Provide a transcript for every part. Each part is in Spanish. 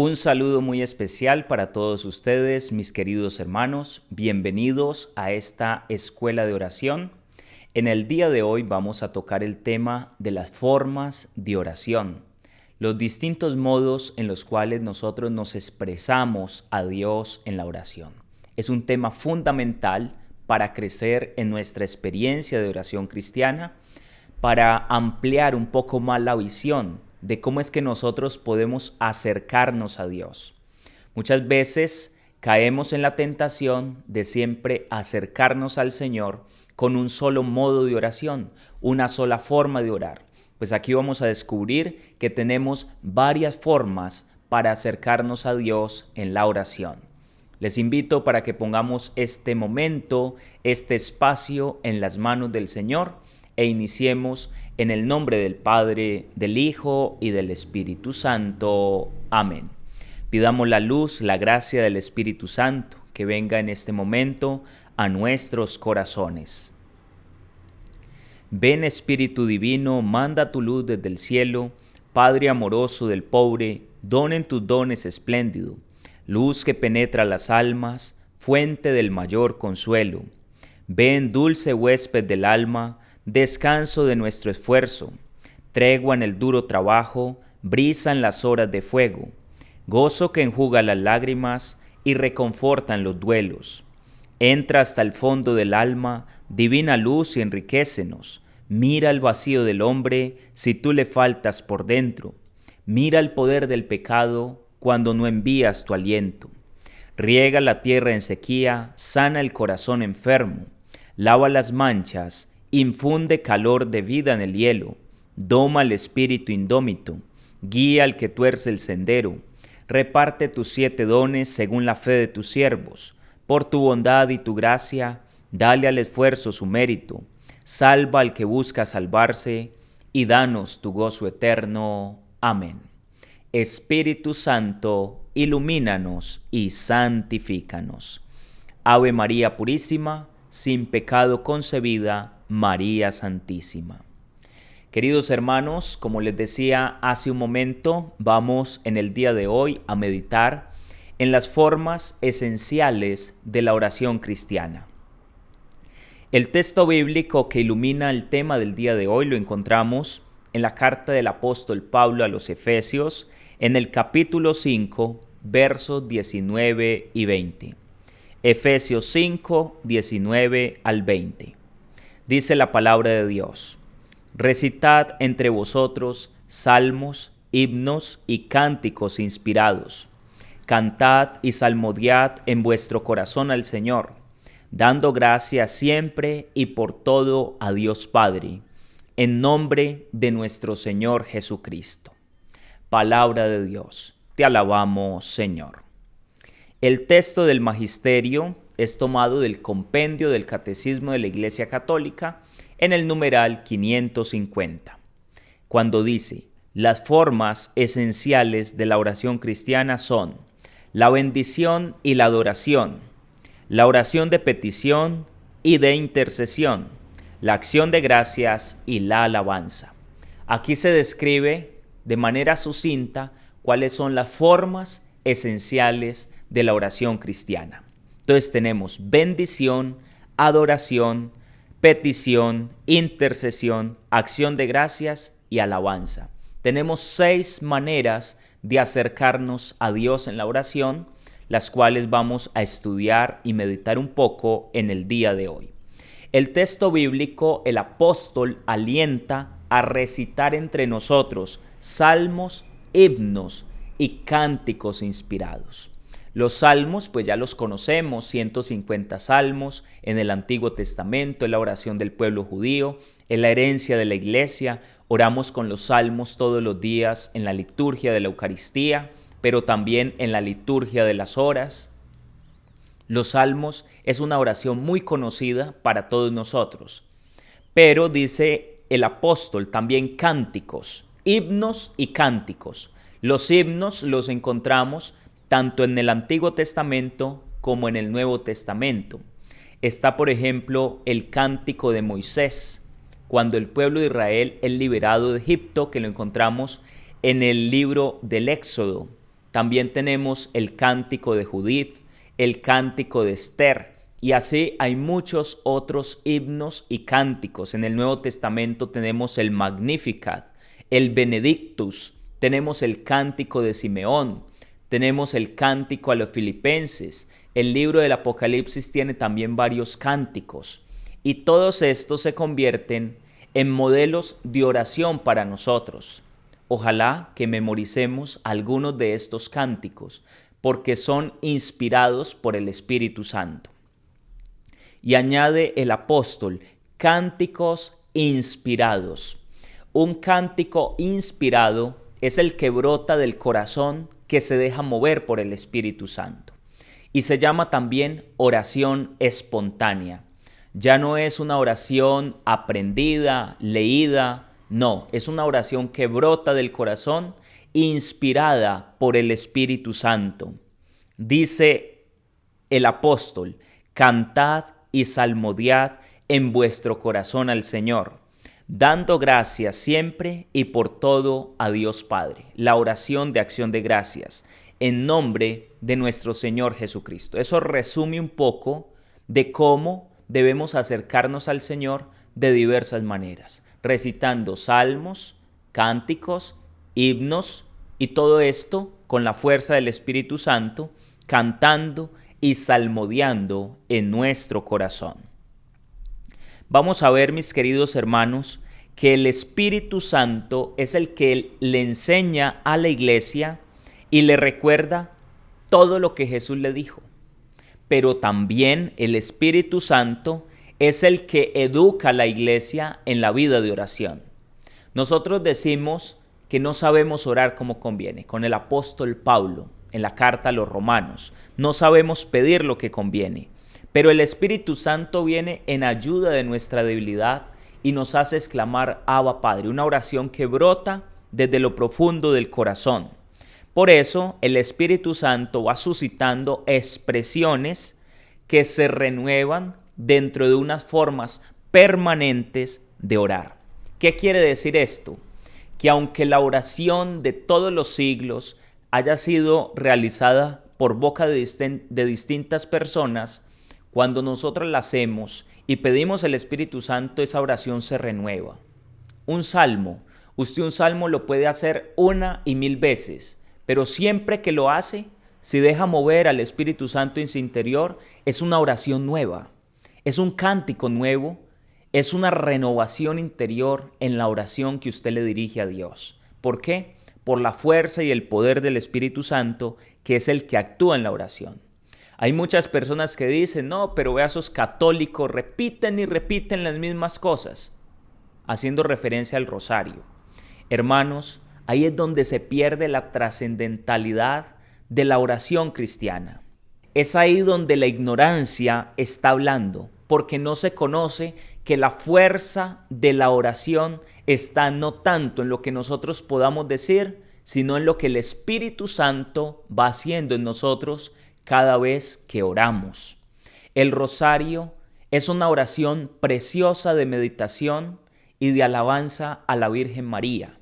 Un saludo muy especial para todos ustedes, mis queridos hermanos. Bienvenidos a esta escuela de oración. En el día de hoy vamos a tocar el tema de las formas de oración, los distintos modos en los cuales nosotros nos expresamos a Dios en la oración. Es un tema fundamental para crecer en nuestra experiencia de oración cristiana, para ampliar un poco más la visión de cómo es que nosotros podemos acercarnos a Dios. Muchas veces caemos en la tentación de siempre acercarnos al Señor con un solo modo de oración, una sola forma de orar. Pues aquí vamos a descubrir que tenemos varias formas para acercarnos a Dios en la oración. Les invito para que pongamos este momento, este espacio en las manos del Señor e iniciemos en el nombre del Padre, del Hijo y del Espíritu Santo. Amén. Pidamos la luz, la gracia del Espíritu Santo que venga en este momento a nuestros corazones. Ven, Espíritu Divino, manda tu luz desde el cielo, Padre amoroso del pobre, don en tus dones espléndido, luz que penetra las almas, fuente del mayor consuelo. Ven, dulce huésped del alma, descanso de nuestro esfuerzo, tregua en el duro trabajo, brisa en las horas de fuego, gozo que enjuga las lágrimas y reconforta en los duelos. Entra hasta el fondo del alma, divina luz y enriquécenos. Mira el vacío del hombre si tú le faltas por dentro. Mira el poder del pecado cuando no envías tu aliento. Riega la tierra en sequía, sana el corazón enfermo, lava las manchas, infunde calor de vida en el hielo, doma el espíritu indómito, guía al que tuerce el sendero, reparte tus 7 dones según la fe de tus siervos, por tu bondad y tu gracia, dale al esfuerzo su mérito, salva al que busca salvarse, y danos tu gozo eterno. Amén. Espíritu Santo, ilumínanos y santifícanos. Ave María Purísima, sin pecado concebida, María Santísima. Queridos hermanos, como les decía hace un momento, vamos en el día de hoy a meditar en las formas esenciales de la oración cristiana. El texto bíblico que ilumina el tema del día de hoy lo encontramos en la carta del apóstol Pablo a los Efesios, en el capítulo 5, versos 19 y 20. Efesios 5, 19 al 20. Dice la palabra de Dios: recitad entre vosotros salmos, himnos y cánticos inspirados. Cantad y salmodiad en vuestro corazón al Señor, dando gracias siempre y por todo a Dios Padre, en nombre de nuestro Señor Jesucristo. Palabra de Dios, te alabamos, Señor. El texto del Magisterio es tomado del compendio del Catecismo de la Iglesia Católica en el numeral 550, cuando dice: las formas esenciales de la oración cristiana son la bendición y la adoración, la oración de petición y de intercesión, la acción de gracias y la alabanza. Aquí se describe de manera sucinta cuáles son las formas esenciales de la oración cristiana. Entonces tenemos bendición, adoración, petición, intercesión, acción de gracias y alabanza. Tenemos 6 maneras de acercarnos a Dios en la oración, las cuales vamos a estudiar y meditar un poco en el día de hoy. El texto bíblico, el apóstol alienta a recitar entre nosotros salmos, himnos y cánticos inspirados. Los salmos, pues ya los conocemos, 150 salmos en el Antiguo Testamento, en la oración del pueblo judío, en la herencia de la iglesia. Oramos con los salmos todos los días en la liturgia de la Eucaristía, pero también en la liturgia de las horas. Los salmos es una oración muy conocida para todos nosotros, pero dice el apóstol también cánticos, himnos y cánticos. Los himnos los encontramos tanto en el Antiguo Testamento como en el Nuevo Testamento. Está, por ejemplo, el cántico de Moisés, cuando el pueblo de Israel es liberado de Egipto, que lo encontramos en el libro del Éxodo. También tenemos el cántico de Judith, el cántico de Esther, y así hay muchos otros himnos y cánticos. En el Nuevo Testamento tenemos el Magnificat, el Benedictus, tenemos el cántico de Simeón, tenemos el cántico a los filipenses. El libro del Apocalipsis tiene también varios cánticos, y todos estos se convierten en modelos de oración para nosotros. Ojalá que memoricemos algunos de estos cánticos, porque son inspirados por el Espíritu Santo. Y añade el apóstol, cánticos inspirados. Un cántico inspirado es el que brota del corazón, que se deja mover por el Espíritu Santo. Y se llama también oración espontánea. Ya no es una oración aprendida, leída, no, es una oración que brota del corazón, inspirada por el Espíritu Santo. Dice el apóstol, cantad y salmodiad en vuestro corazón al Señor, dando gracias siempre y por todo a Dios Padre. La oración de acción de gracias en nombre de nuestro Señor Jesucristo. Eso resume un poco de cómo debemos acercarnos al Señor de diversas maneras, recitando salmos, cánticos, himnos y todo esto con la fuerza del Espíritu Santo, cantando y salmodiando en nuestro corazón. Vamos a ver, mis queridos hermanos, que el Espíritu Santo es el que le enseña a la iglesia y le recuerda todo lo que Jesús le dijo. Pero también el Espíritu Santo es el que educa a la iglesia en la vida de oración. Nosotros decimos que no sabemos orar como conviene. Con el apóstol Pablo, en la carta a los Romanos, no sabemos pedir lo que conviene. Pero el Espíritu Santo viene en ayuda de nuestra debilidad y nos hace exclamar Abba Padre, una oración que brota desde lo profundo del corazón. Por eso el Espíritu Santo va suscitando expresiones que se renuevan dentro de unas formas permanentes de orar. ¿Qué quiere decir esto? Que aunque la oración de todos los siglos haya sido realizada por boca de distintas personas, cuando nosotros la hacemos y pedimos el Espíritu Santo, esa oración se renueva. Un salmo lo puede hacer 1 y 1000 veces, pero siempre que lo hace, si deja mover al Espíritu Santo en su interior, es una oración nueva, es un cántico nuevo, es una renovación interior en la oración que usted le dirige a Dios. ¿Por qué? Por la fuerza y el poder del Espíritu Santo, que es el que actúa en la oración. Hay muchas personas que dicen, no, pero vea, esos católicos repiten y repiten las mismas cosas, haciendo referencia al rosario. Hermanos, ahí es donde se pierde la trascendentalidad de la oración cristiana. Es ahí donde la ignorancia está hablando, porque no se conoce que la fuerza de la oración está no tanto en lo que nosotros podamos decir, sino en lo que el Espíritu Santo va haciendo en nosotros cada vez que oramos. El rosario es una oración preciosa de meditación y de alabanza a la Virgen María.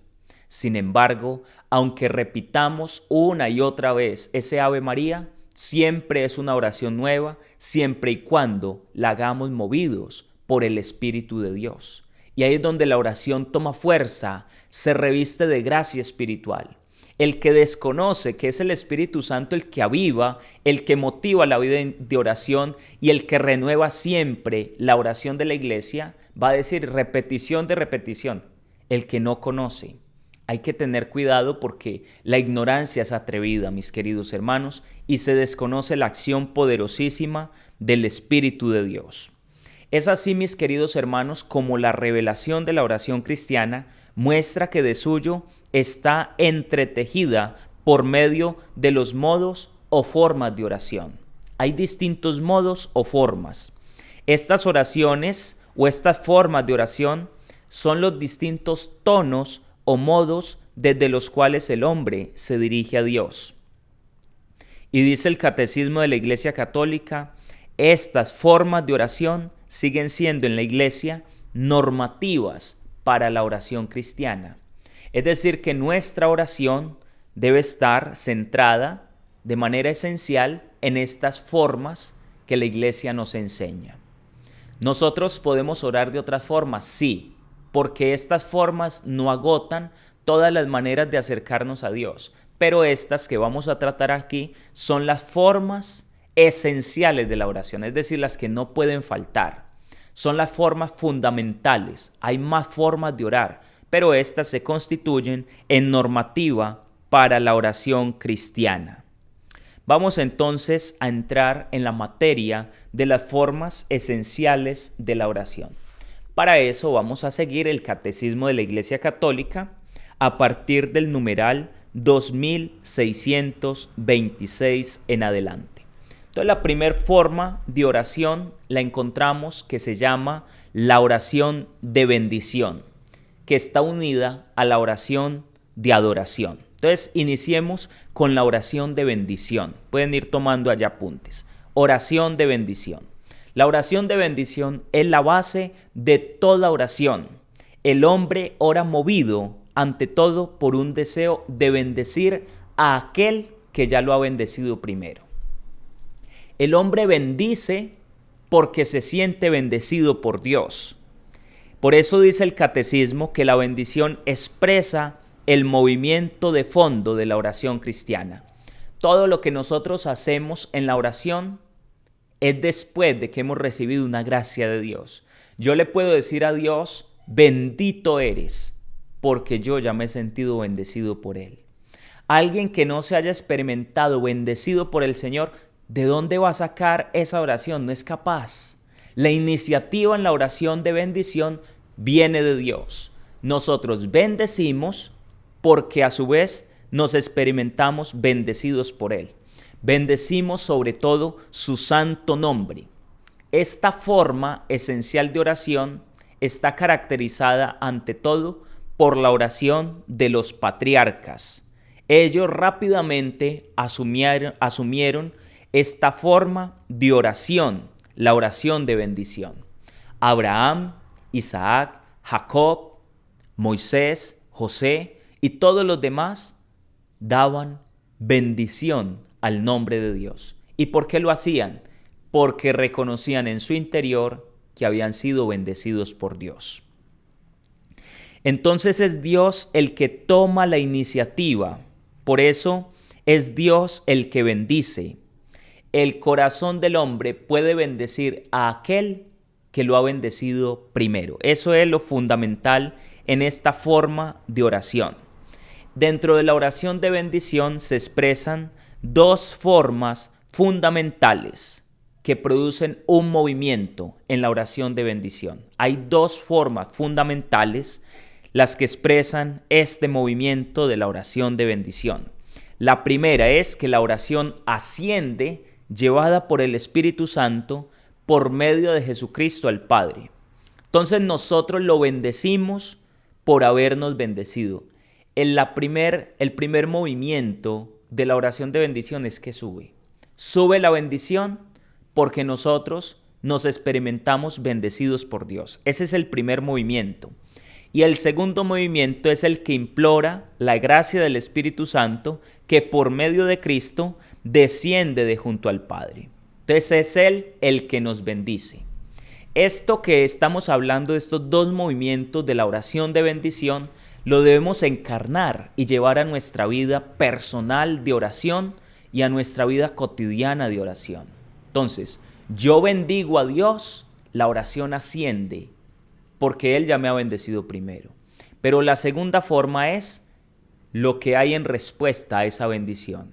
Sin embargo, aunque repitamos una y otra vez ese Ave María, siempre es una oración nueva, siempre y cuando la hagamos movidos por el Espíritu de Dios. Y ahí es donde la oración toma fuerza, se reviste de gracia espiritual. El que desconoce que es el Espíritu Santo el que aviva, el que motiva la vida de oración y el que renueva siempre la oración de la iglesia, va a decir repetición de repetición. El que no conoce. Hay que tener cuidado porque la ignorancia es atrevida, mis queridos hermanos, y se desconoce la acción poderosísima del Espíritu de Dios. Es así, mis queridos hermanos, como la revelación de la oración cristiana muestra que de suyo está entretejida por medio de los modos o formas de oración. Hay distintos modos o formas. Estas oraciones o estas formas de oración son los distintos tonos o modos desde los cuales el hombre se dirige a Dios. Y dice el Catecismo de la Iglesia Católica, estas formas de oración siguen siendo en la Iglesia normativas para la oración cristiana. Es decir, que nuestra oración debe estar centrada de manera esencial en estas formas que la iglesia nos enseña. ¿Nosotros podemos orar de otras formas? Sí, porque estas formas no agotan todas las maneras de acercarnos a Dios, pero estas que vamos a tratar aquí son las formas esenciales de la oración, es decir, las que no pueden faltar. Son las formas fundamentales. Hay más formas de orar, pero estas se constituyen en normativa para la oración cristiana. Vamos entonces a entrar en la materia de las formas esenciales de la oración. Para eso vamos a seguir el Catecismo de la Iglesia Católica a partir del numeral 2626 en adelante. Entonces, la primera forma de oración la encontramos que se llama la oración de bendición, que está unida a la oración de adoración. Entonces, iniciemos con la oración de bendición. Pueden ir tomando allá apuntes. Oración de bendición. La oración de bendición es la base de toda oración. El hombre ora movido, ante todo, por un deseo de bendecir a aquel que ya lo ha bendecido primero. El hombre bendice porque se siente bendecido por Dios. Por eso dice el Catecismo que la bendición expresa el movimiento de fondo de la oración cristiana. Todo lo que nosotros hacemos en la oración es después de que hemos recibido una gracia de Dios. Yo le puedo decir a Dios, bendito eres, porque yo ya me he sentido bendecido por Él. Alguien que no se haya experimentado bendecido por el Señor, ¿de dónde va a sacar esa oración? No es capaz. La iniciativa en la oración de bendición viene de Dios. Nosotros bendecimos porque a su vez nos experimentamos bendecidos por Él. Bendecimos sobre todo su santo nombre. Esta forma esencial de oración está caracterizada ante todo por la oración de los patriarcas. Ellos rápidamente asumieron esta forma de oración, la oración de bendición. Abraham, Isaac, Jacob, Moisés, José y todos los demás daban bendición al nombre de Dios. ¿Y por qué lo hacían? Porque reconocían en su interior que habían sido bendecidos por Dios. Entonces es Dios el que toma la iniciativa. Por eso es Dios el que bendice. El corazón del hombre puede bendecir a aquel que lo ha bendecido primero. Eso es lo fundamental en esta forma de oración. Dentro de la oración de bendición se expresan dos formas fundamentales que producen un movimiento en la oración de bendición. Hay dos formas fundamentales las que expresan este movimiento de la oración de bendición. La primera es que la oración asciende llevada por el Espíritu Santo por medio de Jesucristo al Padre. Entonces nosotros lo bendecimos por habernos bendecido. El primer movimiento de la oración de bendición es que sube. Sube la bendición porque nosotros nos experimentamos bendecidos por Dios. Ese es el primer movimiento. Y el segundo movimiento es el que implora la gracia del Espíritu Santo que por medio de Cristo desciende de junto al Padre. Entonces es Él el que nos bendice. Esto que estamos hablando de estos dos movimientos de la oración de bendición lo debemos encarnar y llevar a nuestra vida personal de oración y a nuestra vida cotidiana de oración. Entonces, yo bendigo a Dios, la oración asciende, porque Él ya me ha bendecido primero. Pero la segunda forma es lo que hay en respuesta a esa bendición.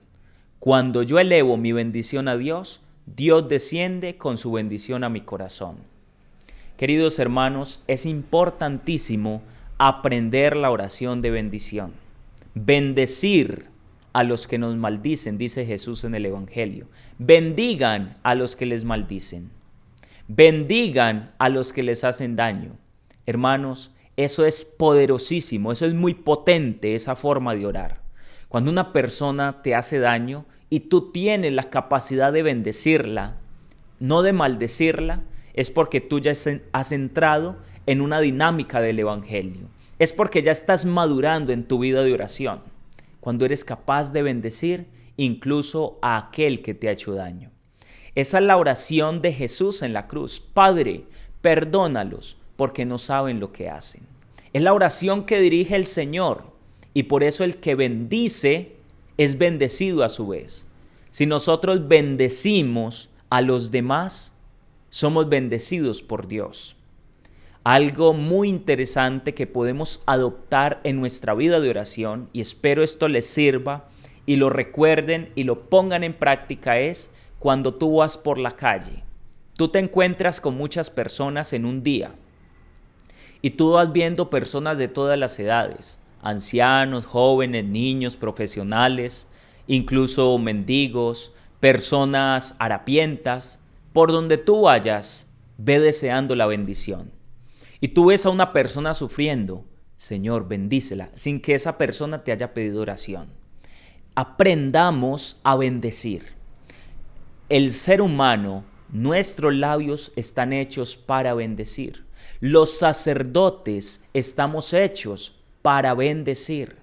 Cuando yo elevo mi bendición a Dios, Dios desciende con su bendición a mi corazón. Queridos hermanos, es importantísimo aprender la oración de bendición. Bendecir a los que nos maldicen, dice Jesús en el Evangelio. Bendigan a los que les maldicen. Bendigan a los que les hacen daño. Hermanos, eso es poderosísimo, eso es muy potente, esa forma de orar. Cuando una persona te hace daño y tú tienes la capacidad de bendecirla, no de maldecirla, es porque tú ya has entrado en una dinámica del Evangelio. Es porque ya estás madurando en tu vida de oración. cuando eres capaz de bendecir incluso a aquel que te ha hecho daño. Esa es la oración de Jesús en la cruz. Padre, perdónalos porque no saben lo que hacen. Es la oración que dirige el Señor y por eso el que bendice es bendecido a su vez. Si nosotros bendecimos a los demás, somos bendecidos por Dios. Algo muy interesante que podemos adoptar en nuestra vida de oración, y espero esto les sirva y lo recuerden y lo pongan en práctica, es cuando tú vas por la calle. Tú te encuentras con muchas personas en un día y tú vas viendo personas de todas las edades, ancianos, jóvenes, niños, profesionales, incluso mendigos, personas harapientas. Por donde tú vayas, ve deseando la bendición. Y tú ves a una persona sufriendo, Señor, bendícela, sin que esa persona te haya pedido oración. Aprendamos a bendecir. El ser humano, nuestros labios están hechos para bendecir. Los sacerdotes estamos hechos para bendecir.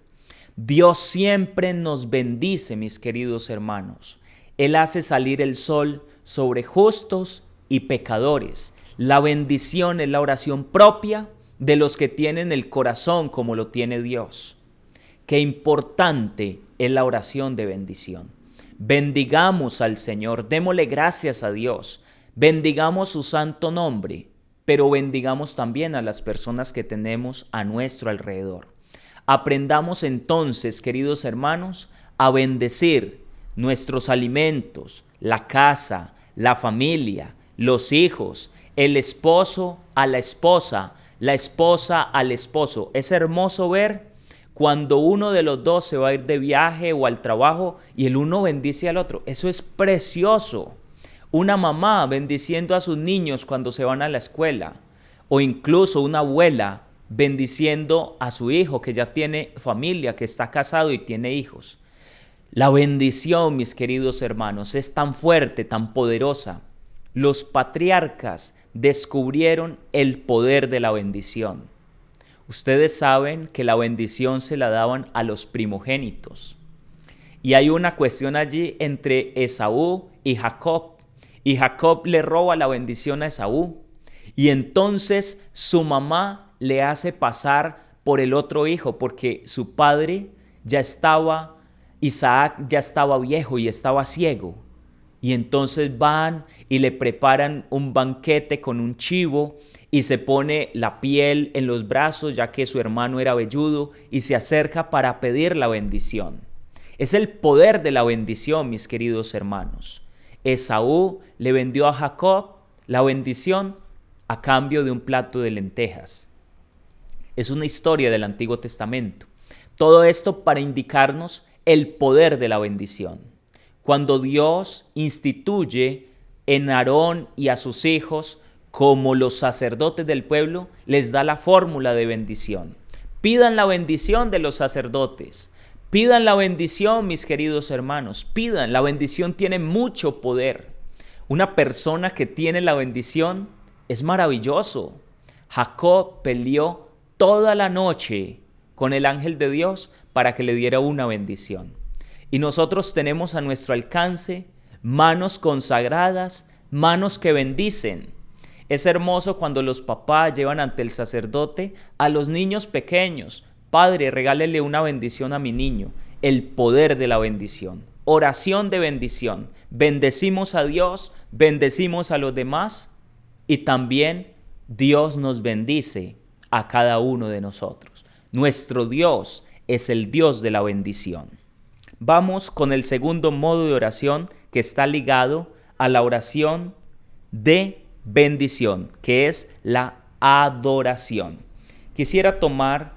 Dios siempre nos bendice, mis queridos hermanos. Él hace salir el sol sobre justos y pecadores. La bendición es la oración propia de los que tienen el corazón como lo tiene Dios. Qué importante es la oración de bendición. Bendigamos al Señor, démosle gracias a Dios, bendigamos su santo nombre, pero bendigamos también a las personas que tenemos a nuestro alrededor. Aprendamos entonces, queridos hermanos, a bendecir nuestros alimentos, la casa, la familia, los hijos, el esposo a la esposa al esposo. Es hermoso ver cuando uno de los dos se va a ir de viaje o al trabajo y el uno bendice al otro. Eso es precioso. Una mamá bendiciendo a sus niños cuando se van a la escuela, o incluso una abuela bendiciendo a su hijo que ya tiene familia, que está casado y tiene hijos. La bendición, mis queridos hermanos, es tan fuerte, tan poderosa. Los patriarcas descubrieron el poder de la bendición. Ustedes saben que la bendición se la daban a los primogénitos. Y hay una cuestión allí entre Esaú y Jacob. Y Jacob le roba la bendición a Esaú. Y entonces su mamá le hace pasar por el otro hijo porque su padre Isaac ya estaba viejo y estaba ciego. Y entonces van y le preparan un banquete con un chivo y se pone la piel en los brazos ya que su hermano era velludo y se acerca para pedir la bendición. Es el poder de la bendición, mis queridos hermanos. Esaú le vendió a Jacob la bendición a cambio de un plato de lentejas. Es una historia del Antiguo Testamento. Todo esto para indicarnos el poder de la bendición. Cuando Dios instituye en Aarón y a sus hijos como los sacerdotes del pueblo, les da la fórmula de bendición. Pidan la bendición de los sacerdotes. Pidan la bendición, mis queridos hermanos. Pidan, la bendición tiene mucho poder. Una persona que tiene la bendición es maravilloso. Jacob peleó toda la noche con el ángel de Dios para que le diera una bendición. Y nosotros tenemos a nuestro alcance manos consagradas, manos que bendicen. Es hermoso cuando los papás llevan ante el sacerdote a los niños pequeños. Padre, regálele una bendición a mi niño. El poder de la bendición. Oración de bendición. Bendecimos a Dios, bendecimos a los demás y también Dios nos bendice a cada uno de nosotros. Nuestro Dios es el Dios de la bendición. Vamos con el segundo modo de oración que está ligado a la oración de bendición, que es la adoración. Quisiera tomar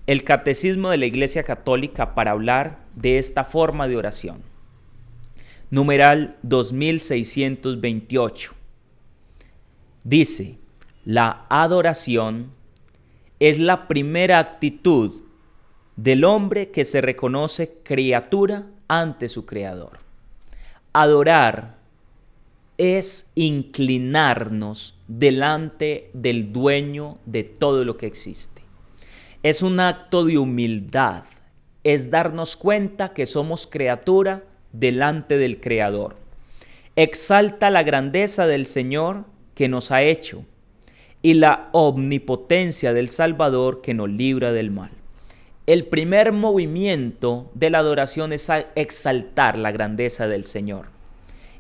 el Catecismo de la Iglesia Católica para hablar de esta forma de oración. Numeral 2628. Dice, la adoración es la primera actitud del hombre que se reconoce criatura ante su Creador. Adorar es inclinarnos delante del dueño de todo lo que existe. Es un acto de humildad, es darnos cuenta que somos criatura delante del Creador. Exalta la grandeza del Señor que nos ha hecho y la omnipotencia del Salvador que nos libra del mal. El primer movimiento de la adoración es exaltar la grandeza del Señor.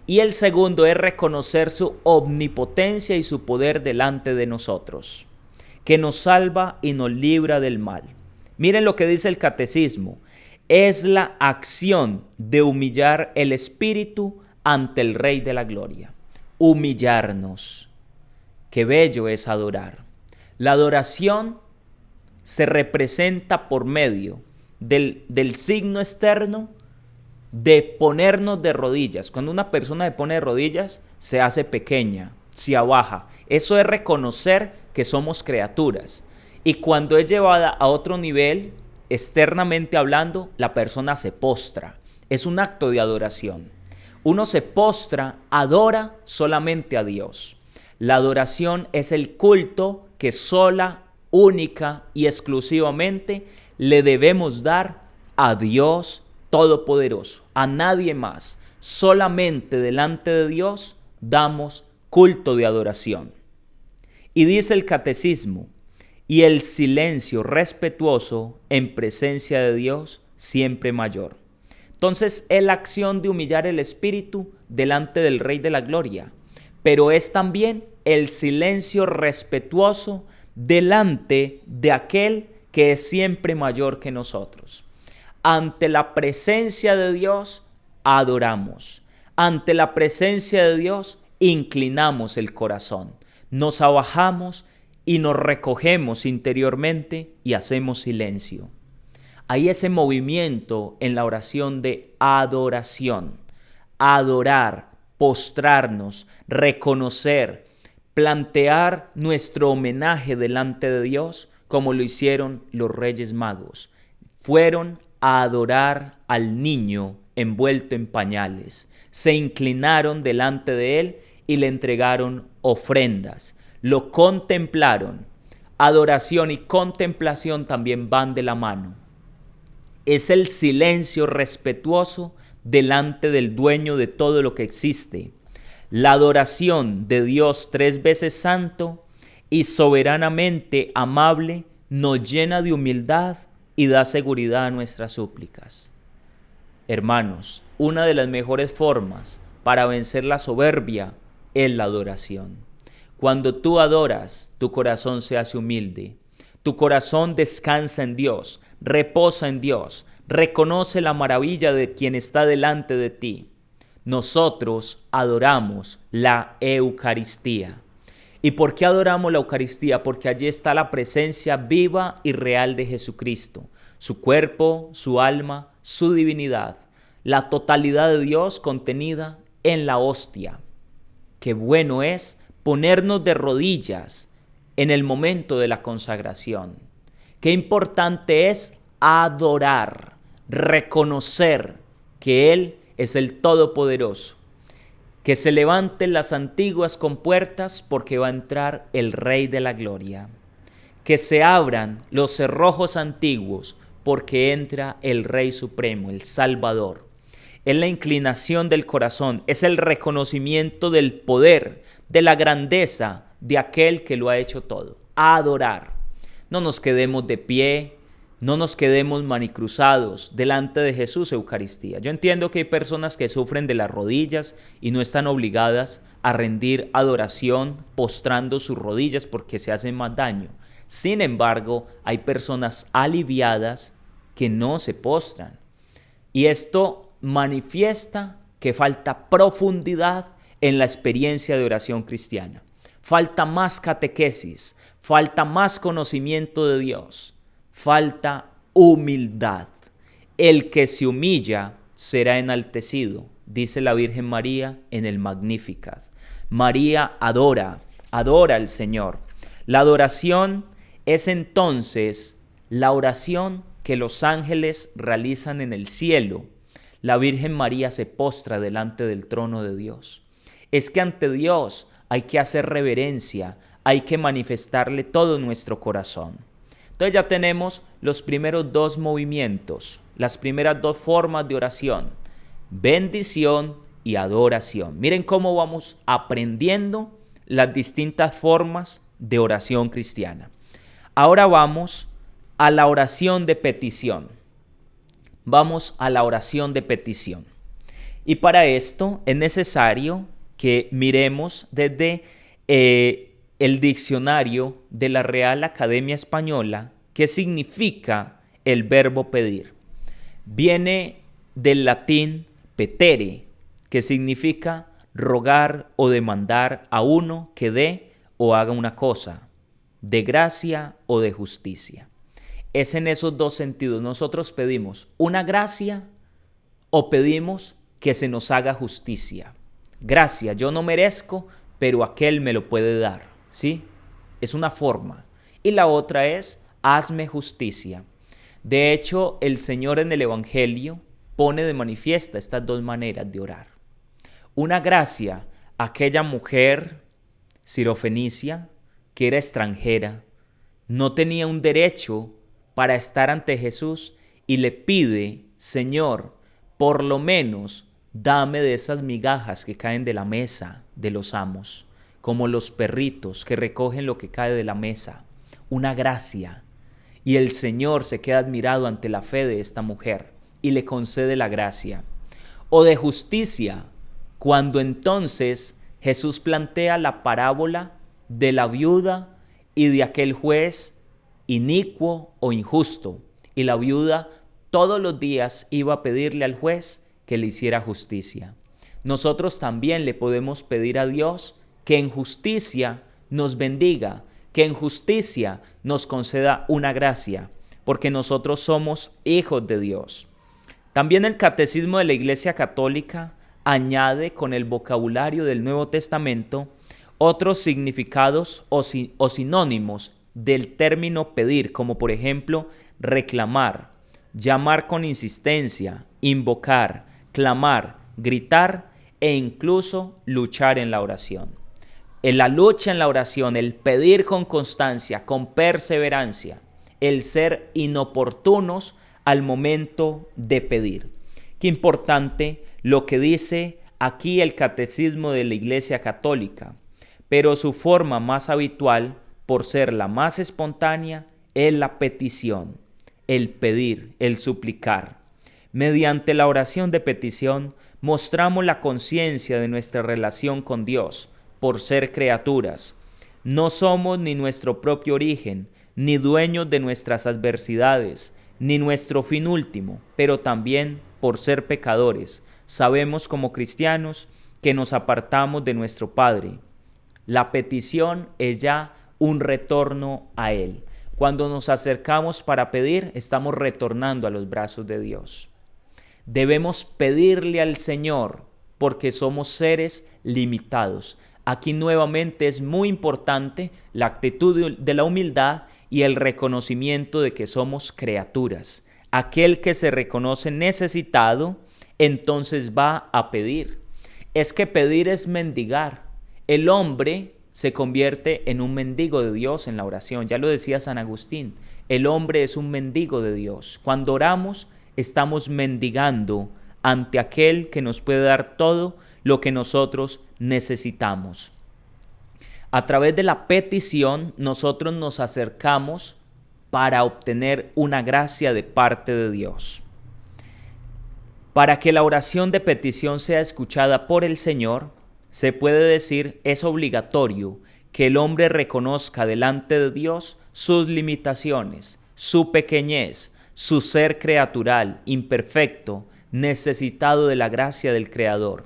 Y el segundo es reconocer su omnipotencia y su poder delante de nosotros, que nos salva y nos libra del mal. Miren lo que dice el catecismo. Es la acción de humillar el espíritu ante el Rey de la Gloria. Humillarnos. Qué bello es adorar. La adoración se representa por medio del signo externo de ponernos de rodillas. Cuando una persona se pone de rodillas, se hace pequeña, se abaja. Eso es reconocer que somos criaturas. Y cuando es llevada a otro nivel, externamente hablando, la persona se postra. Es un acto de adoración. Uno se postra, adora solamente a Dios. La adoración es el culto que sola, única y exclusivamente le debemos dar a Dios Todopoderoso, a nadie más. Solamente delante de Dios damos culto de adoración. Y dice el catecismo, y el silencio respetuoso en presencia de Dios siempre mayor. Entonces es la acción de humillar el espíritu delante del Rey de la Gloria, pero es también el silencio respetuoso delante de aquel que es siempre mayor que nosotros. Ante la presencia de Dios, adoramos. Ante la presencia de Dios, inclinamos el corazón. Nos abajamos y nos recogemos interiormente y hacemos silencio. Hay ese movimiento en la oración de adoración. Adorar, postrarnos, reconocer, plantear nuestro homenaje delante de Dios como lo hicieron los Reyes Magos. Fueron a adorar al niño envuelto en pañales. Se inclinaron delante de él y le entregaron ofrendas. Lo contemplaron. Adoración y contemplación también van de la mano. Es el silencio respetuoso delante del dueño de todo lo que existe. La adoración de Dios tres veces santo y soberanamente amable nos llena de humildad y da seguridad a nuestras súplicas. Hermanos, una de las mejores formas para vencer la soberbia es la adoración. Cuando tú adoras, tu corazón se hace humilde. Tu corazón descansa en Dios, reposa en Dios, reconoce la maravilla de quien está delante de ti. Nosotros adoramos la Eucaristía. ¿Y por qué adoramos la Eucaristía? Porque allí está la presencia viva y real de Jesucristo, su cuerpo, su alma, su divinidad, la totalidad de Dios contenida en la hostia. Qué bueno es ponernos de rodillas en el momento de la consagración. Qué importante es adorar, reconocer que Él es el Todopoderoso. Que se levanten las antiguas compuertas porque va a entrar el Rey de la Gloria. Que se abran los cerrojos antiguos porque entra el Rey Supremo, el Salvador. Es la inclinación del corazón, es el reconocimiento del poder, de la grandeza de aquel que lo ha hecho todo. Adorar. No nos quedemos de pie, no nos quedemos manicruzados delante de Jesús Eucaristía. Yo entiendo que hay personas que sufren de las rodillas y no están obligadas a rendir adoración postrando sus rodillas porque se hacen más daño. Sin embargo, hay personas aliviadas que no se postran. Y esto manifiesta que falta profundidad en la experiencia de oración cristiana. Falta más catequesis, falta más conocimiento de Dios. Falta humildad. El que se humilla será enaltecido, dice la Virgen María en el Magnificat. María adora al Señor. La adoración es entonces la oración que los ángeles realizan en el cielo. La Virgen María se postra delante del trono de Dios. Es que ante Dios hay que hacer reverencia, hay que manifestarle todo nuestro corazón. Entonces ya tenemos los primeros dos movimientos las primeras dos formas de oración: bendición y adoración. Miren cómo vamos aprendiendo las distintas formas de oración cristiana. Ahora vamos a la oración de petición. Vamos a la oración de petición. Y para esto es necesario que miremos desde el diccionario de la Real Academia Española qué significa el verbo pedir. Viene del latín petere, que significa rogar o demandar a uno que dé o haga una cosa, de gracia o de justicia. Es en esos dos sentidos. Nosotros pedimos una gracia o pedimos que se nos haga justicia. Gracia, yo no merezco, pero aquel me lo puede dar, ¿sí? Es una forma. Y la otra es, hazme justicia. De hecho, el Señor en el Evangelio pone de manifiesta estas dos maneras de orar. Una gracia, aquella mujer sirofenicia que era extranjera, no tenía un derecho para estar ante Jesús y le pide: Señor, por lo menos dame de esas migajas que caen de la mesa de los amos, como los perritos que recogen lo que cae de la mesa. Una gracia. Y el Señor se queda admirado ante la fe de esta mujer y le concede la gracia. O de justicia, cuando entonces Jesús plantea la parábola de la viuda y de aquel juez inicuo o injusto. Y la viuda todos los días iba a pedirle al juez que le hiciera justicia. Nosotros también le podemos pedir a Dios que en justicia nos bendiga, que en justicia nos conceda una gracia, porque nosotros somos hijos de Dios. También el Catecismo de la Iglesia Católica añade con el vocabulario del Nuevo Testamento otros significados o sinónimos del término pedir, como por ejemplo reclamar, llamar con insistencia, invocar, clamar, gritar e incluso luchar en la oración. En la lucha en la oración, el pedir con constancia, con perseverancia, el ser inoportunos al momento de pedir. Qué importante lo que dice aquí el Catecismo de la Iglesia Católica, pero su forma más habitual, por ser la más espontánea, es la petición, el pedir, el suplicar. Mediante la oración de petición mostramos la conciencia de nuestra relación con Dios por ser criaturas. No somos ni nuestro propio origen, ni dueños de nuestras adversidades, ni nuestro fin último, pero también por ser pecadores. Sabemos como cristianos que nos apartamos de nuestro Padre. La petición es ya un retorno a Él. Cuando nos acercamos para pedir, estamos retornando a los brazos de Dios. Debemos pedirle al Señor porque somos seres limitados. Aquí nuevamente es muy importante la actitud de la humildad y el reconocimiento de que somos criaturas. Aquel que se reconoce necesitado, entonces va a pedir. Es que pedir es mendigar. El hombre se convierte en un mendigo de Dios en la oración. Ya lo decía San Agustín, el hombre es un mendigo de Dios. Cuando oramos, estamos mendigando ante aquel que nos puede dar todo lo que nosotros necesitamos. A través de la petición, nosotros nos acercamos para obtener una gracia de parte de Dios. Para que la oración de petición sea escuchada por el Señor, se puede decir, es obligatorio que el hombre reconozca delante de Dios sus limitaciones, su pequeñez, su ser creatural, imperfecto, necesitado de la gracia del Creador.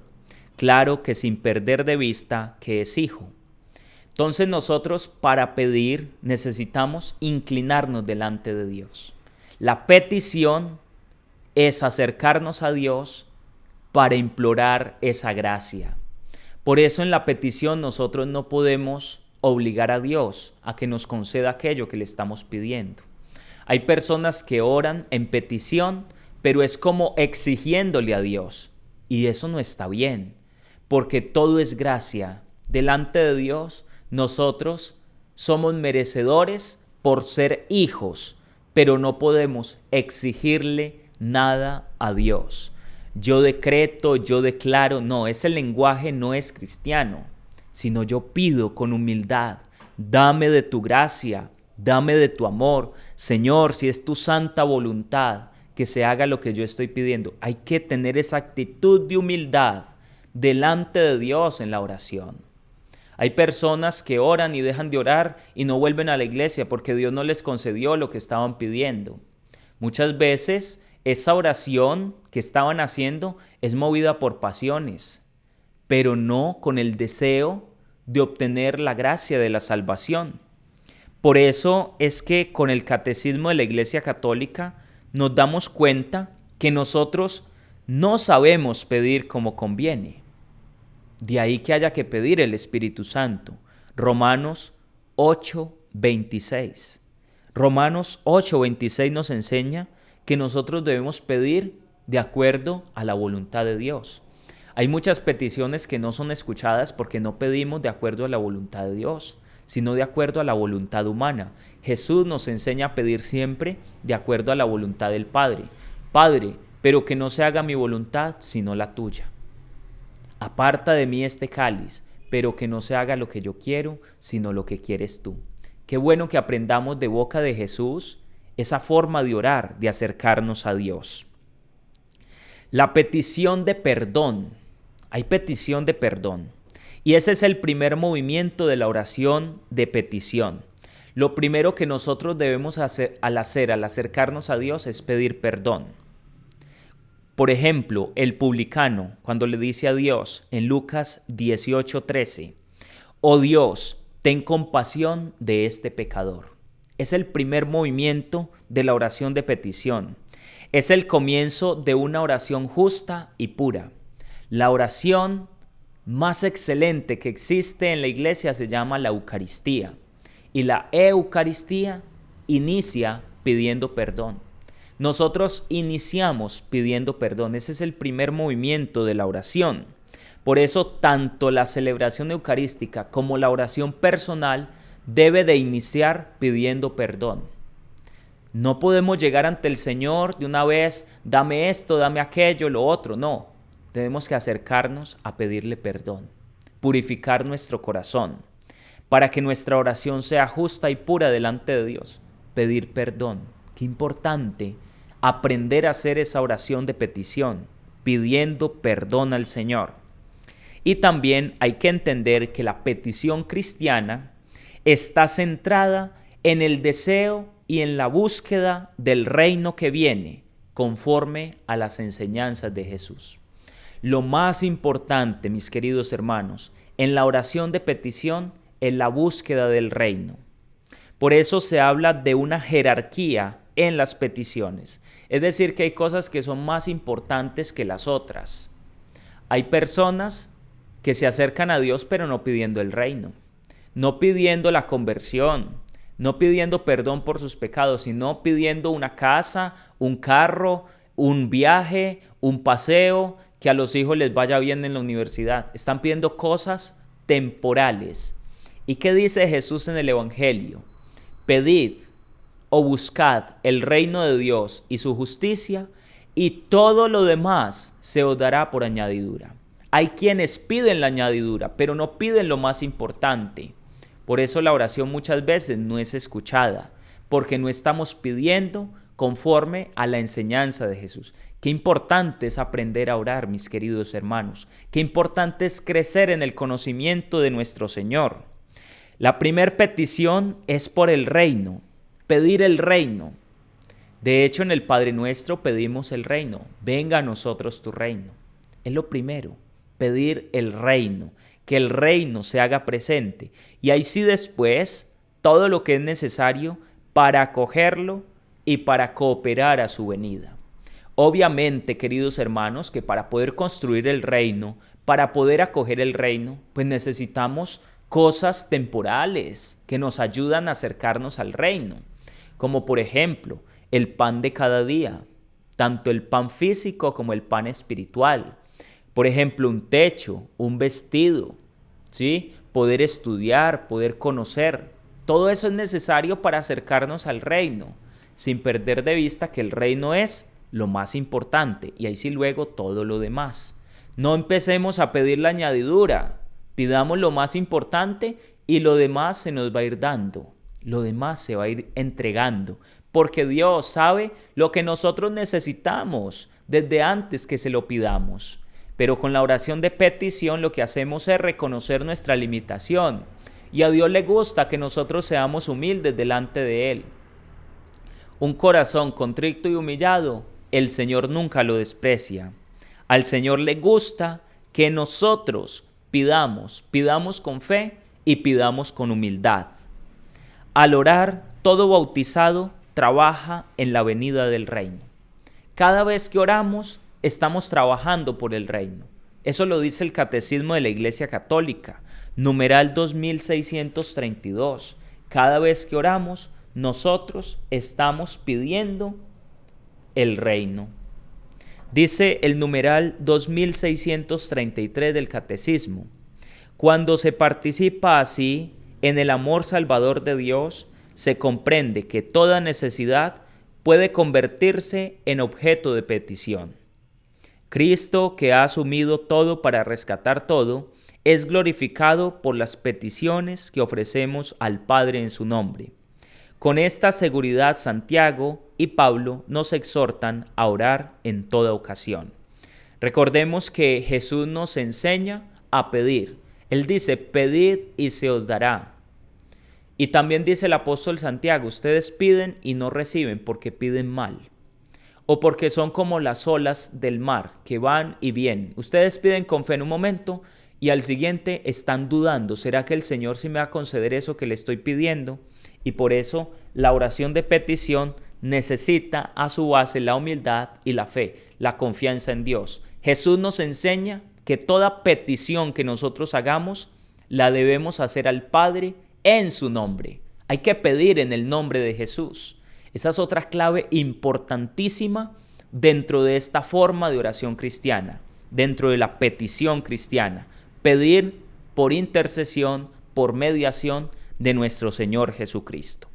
Claro que sin perder de vista que es hijo. Entonces nosotros para pedir necesitamos inclinarnos delante de Dios. La petición es acercarnos a Dios para implorar esa gracia. Por eso en la petición nosotros no podemos obligar a Dios a que nos conceda aquello que le estamos pidiendo. Hay personas que oran en petición, pero es como exigiéndole a Dios. Y eso no está bien, porque todo es gracia. Delante de Dios nosotros somos merecedores por ser hijos, pero no podemos exigirle nada a Dios. Yo decreto, yo declaro, no, ese lenguaje no es cristiano, sino yo pido con humildad, dame de tu gracia, dame de tu amor. Señor, si es tu santa voluntad, que se haga lo que yo estoy pidiendo. Hay que tener esa actitud de humildad delante de Dios en la oración. Hay personas que oran y dejan de orar y no vuelven a la iglesia porque Dios no les concedió lo que estaban pidiendo. Muchas veces esa oración que estaban haciendo es movida por pasiones, pero no con el deseo de obtener la gracia de la salvación. Por eso es que con el catecismo de la Iglesia Católica nos damos cuenta que nosotros no sabemos pedir como conviene. De ahí que haya que pedir el Espíritu Santo. Romanos 8:26. Romanos 8:26 nos enseña que nosotros debemos pedir de acuerdo a la voluntad de Dios. Hay muchas peticiones que no son escuchadas porque no pedimos de acuerdo a la voluntad de Dios, sino de acuerdo a la voluntad humana. Jesús nos enseña a pedir siempre de acuerdo a la voluntad del Padre. Padre, pero que no se haga mi voluntad, sino la tuya. Aparta de mí este cáliz, pero que no se haga lo que yo quiero, sino lo que quieres tú. Qué bueno que aprendamos de boca de Jesús esa forma de orar, de acercarnos a Dios. La petición de perdón. Hay petición de perdón. Y ese es el primer movimiento de la oración de petición. Lo primero que nosotros debemos hacer al acercarnos a Dios es pedir perdón. Por ejemplo, el publicano, cuando le dice a Dios en Lucas 18:13, oh Dios, ten compasión de este pecador. Es el primer movimiento de la oración de petición. Es el comienzo de una oración justa y pura. La oración más excelente que existe en la iglesia se llama la Eucaristía. Y la Eucaristía inicia pidiendo perdón. Nosotros iniciamos pidiendo perdón. Ese es el primer movimiento de la oración. Por eso, tanto la celebración eucarística como la oración personal debe de iniciar pidiendo perdón. No podemos llegar ante el Señor de una vez, dame esto, dame aquello, lo otro. No, tenemos que acercarnos a pedirle perdón, purificar nuestro corazón, para que nuestra oración sea justa y pura delante de Dios. Pedir perdón. Qué importante aprender a hacer esa oración de petición, pidiendo perdón al Señor. Y también hay que entender que la petición cristiana está centrada en el deseo y en la búsqueda del reino que viene, conforme a las enseñanzas de Jesús. Lo más importante, mis queridos hermanos, en la oración de petición es la búsqueda del reino. Por eso se habla de una jerarquía en las peticiones. Es decir, que hay cosas que son más importantes que las otras. Hay personas que se acercan a Dios pero no pidiendo el reino, no pidiendo la conversión, no pidiendo perdón por sus pecados, sino pidiendo una casa, un carro, un viaje, un paseo, que a los hijos les vaya bien en la universidad. Están pidiendo cosas temporales. ¿Y qué dice Jesús en el Evangelio? Pedid o buscad el reino de Dios y su justicia, y todo lo demás se os dará por añadidura. Hay quienes piden la añadidura, pero no piden lo más importante. Por eso la oración muchas veces no es escuchada, porque no estamos pidiendo conforme a la enseñanza de Jesús. Qué importante es aprender a orar, mis queridos hermanos. Qué importante es crecer en el conocimiento de nuestro Señor. La primera petición es por el reino, pedir el reino. De hecho, en el Padre Nuestro pedimos el reino. Venga a nosotros tu reino. Es lo primero, pedir el reino, que el reino se haga presente. Y ahí sí después, todo lo que es necesario para acogerlo y para cooperar a su venida. Obviamente, queridos hermanos, que para poder construir el reino, para poder acoger el reino, pues necesitamos cosas temporales que nos ayudan a acercarnos al reino. Como por ejemplo, el pan de cada día, tanto el pan físico como el pan espiritual. Por ejemplo, un techo, un vestido, ¿sí? Poder estudiar, poder conocer. Todo eso es necesario para acercarnos al reino, sin perder de vista que el reino es lo más importante y ahí sí luego todo lo demás. No empecemos a pedir la añadidura, pidamos lo más importante y lo demás se nos va a ir dando, lo demás se va a ir entregando, porque Dios sabe lo que nosotros necesitamos desde antes que se lo pidamos. Pero con la oración de petición lo que hacemos es reconocer nuestra limitación y a Dios le gusta que nosotros seamos humildes delante de Él. Un corazón contrito y humillado, el Señor nunca lo desprecia. Al Señor le gusta que nosotros pidamos con fe y pidamos con humildad. Al orar, todo bautizado trabaja en la venida del reino. Cada vez que oramos, estamos trabajando por el reino. Eso lo dice el Catecismo de la Iglesia Católica, numeral 2632. Cada vez que oramos, nosotros estamos pidiendo el reino. Dice el numeral 2633 del Catecismo: cuando se participa así en el amor salvador de Dios, se comprende que toda necesidad puede convertirse en objeto de petición. Cristo, que ha asumido todo para rescatar todo, es glorificado por las peticiones que ofrecemos al Padre en su nombre. Con esta seguridad, Santiago y Pablo nos exhortan a orar en toda ocasión. Recordemos que Jesús nos enseña a pedir. Él dice: pedid y se os dará. Y también dice el apóstol Santiago: ustedes piden y no reciben porque piden mal, o porque son como las olas del mar que van y vienen. Ustedes piden con fe en un momento y al siguiente están dudando: ¿será que el Señor sí me va a conceder eso que le estoy pidiendo? Y por eso la oración de petición necesita a su base la humildad y la fe, la confianza en Dios. Jesús nos enseña que toda petición que nosotros hagamos la debemos hacer al Padre en su nombre. Hay que pedir en el nombre de Jesús. Esa es otra clave importantísima dentro de esta forma de oración cristiana, dentro de la petición cristiana. Pedir por intercesión, por mediación de nuestro Señor Jesucristo.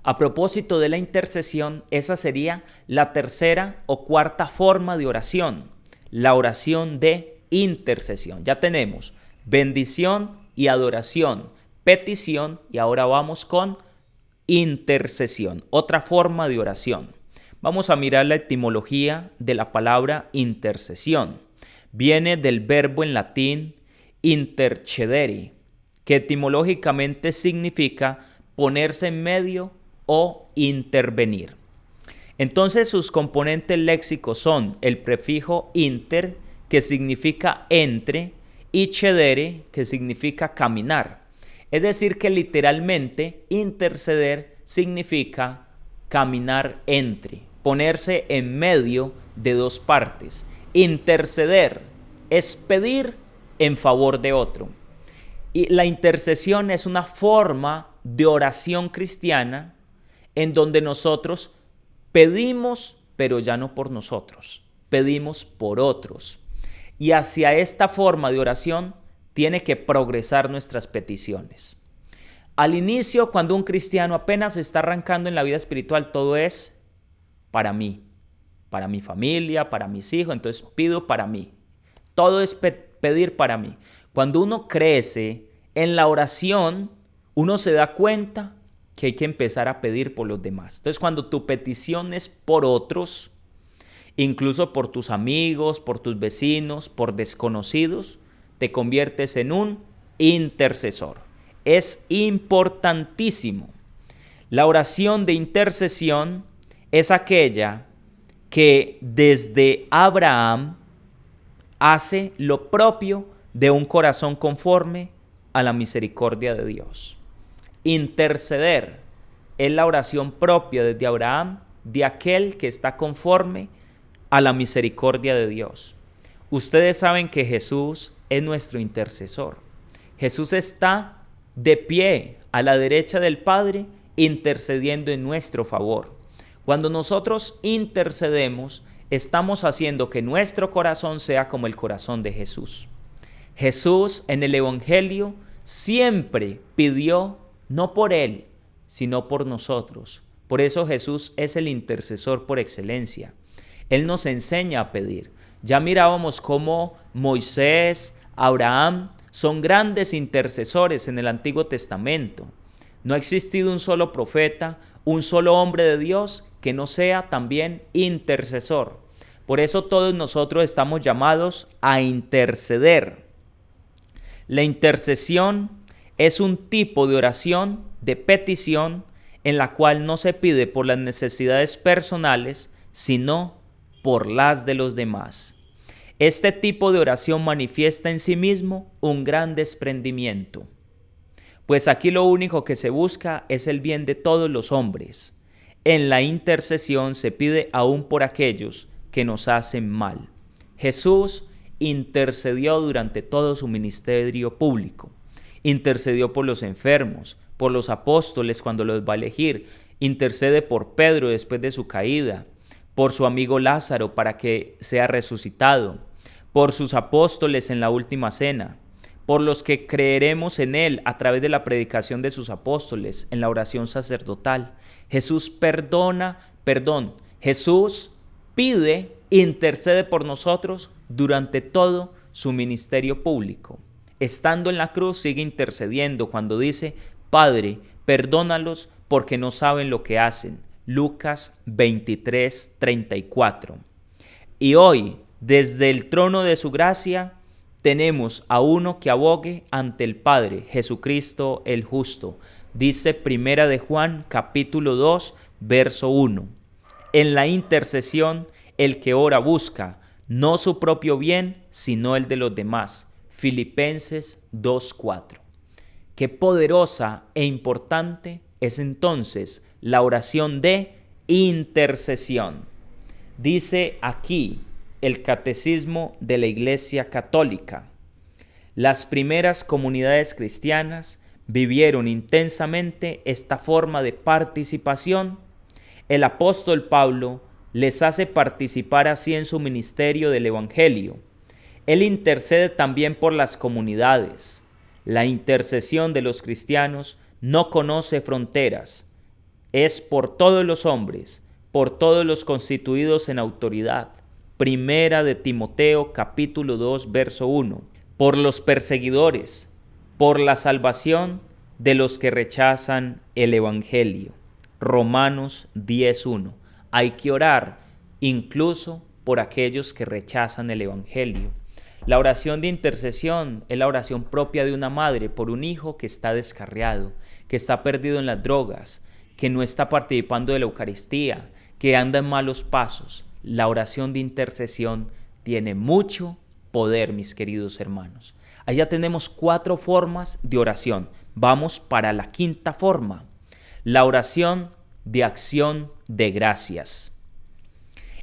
A propósito de la intercesión, esa sería la tercera o cuarta forma de oración, la oración de intercesión. Ya tenemos bendición y adoración, petición, y ahora vamos con intercesión, otra forma de oración. Vamos a mirar la etimología de la palabra intercesión. Viene del verbo en latín intercedere, que etimológicamente significa ponerse en medio o intervenir. Entonces sus componentes léxicos son el prefijo inter, que significa entre, y cedere, que significa caminar. Es decir, que literalmente interceder significa caminar entre, ponerse en medio de dos partes. Interceder es pedir en favor de otro. Y la intercesión es una forma de oración cristiana en donde nosotros pedimos, pero ya no por nosotros, pedimos por otros. Y hacia esta forma de oración tiene que progresar nuestras peticiones. Al inicio, cuando un cristiano apenas está arrancando en la vida espiritual, todo es para mí, para mi familia, para mis hijos, entonces pido para mí. Todo es pedir para mí. Cuando uno crece en la oración, uno se da cuenta que hay que empezar a pedir por los demás. Entonces, cuando tu petición es por otros, incluso por tus amigos, por tus vecinos, por desconocidos, te conviertes en un intercesor. Es importantísimo. La oración de intercesión es aquella que desde Abraham hace lo propio de un corazón conforme a la misericordia de Dios. Interceder es la oración propia desde Abraham de aquel que está conforme a la misericordia de Dios. Ustedes saben que Jesús es nuestro intercesor. Jesús está de pie a la derecha del Padre intercediendo en nuestro favor. Cuando nosotros intercedemos, estamos haciendo que nuestro corazón sea como el corazón de Jesús. Jesús en el Evangelio siempre pidió no por Él, sino por nosotros, Por eso Jesús es el intercesor por excelencia. Él nos enseña a pedir. Ya mirábamos cómo Moisés, Abraham son grandes intercesores en el Antiguo Testamento. No ha existido un solo profeta, un solo hombre de Dios que no sea también intercesor. Por eso todos nosotros estamos llamados a interceder. La intercesión es un tipo de oración, de petición, en la cual no se pide por las necesidades personales, sino por las de los demás. Este tipo de oración manifiesta en sí mismo un gran desprendimiento, pues aquí lo único que se busca es el bien de todos los hombres. En la intercesión se pide aún por aquellos que nos hacen mal. Jesús intercedió durante todo su ministerio público. Intercedió por los enfermos, por los apóstoles cuando los va a elegir. Intercede por Pedro después de su caída, por su amigo Lázaro para que sea resucitado, por sus apóstoles en la última cena, por los que creeremos en Él a través de la predicación de sus apóstoles, en la oración sacerdotal. Jesús Jesús pide, intercede por nosotros durante todo su ministerio público. Estando en la cruz sigue intercediendo cuando dice: Padre, perdónalos porque no saben lo que hacen. Lucas 23:34. Y hoy, desde el trono de su gracia, tenemos a uno que abogue ante el Padre, Jesucristo el justo. Dice Primera de Juan, capítulo 2, verso 1. En la intercesión, el que ora busca no su propio bien, sino el de los demás. Filipenses 2:4. Qué poderosa e importante es entonces la oración de intercesión. Dice aquí el Catecismo de la Iglesia Católica: las primeras comunidades cristianas vivieron intensamente esta forma de participación. El apóstol Pablo les hace participar así en su ministerio del Evangelio. Él intercede también por las comunidades. La intercesión de los cristianos no conoce fronteras. Es por todos los hombres, por todos los constituidos en autoridad. Primera de Timoteo, capítulo 2, verso 1. Por los perseguidores, por la salvación de los que rechazan el Evangelio. Romanos 10:1. Hay que orar incluso por aquellos que rechazan el Evangelio. La oración de intercesión es la oración propia de una madre por un hijo que está descarriado, que está perdido en las drogas, que no está participando de la Eucaristía, que anda en malos pasos. La oración de intercesión tiene mucho poder, mis queridos hermanos. Allá tenemos 4 formas de oración. Vamos para la 5ª forma, la oración de acción de gracias.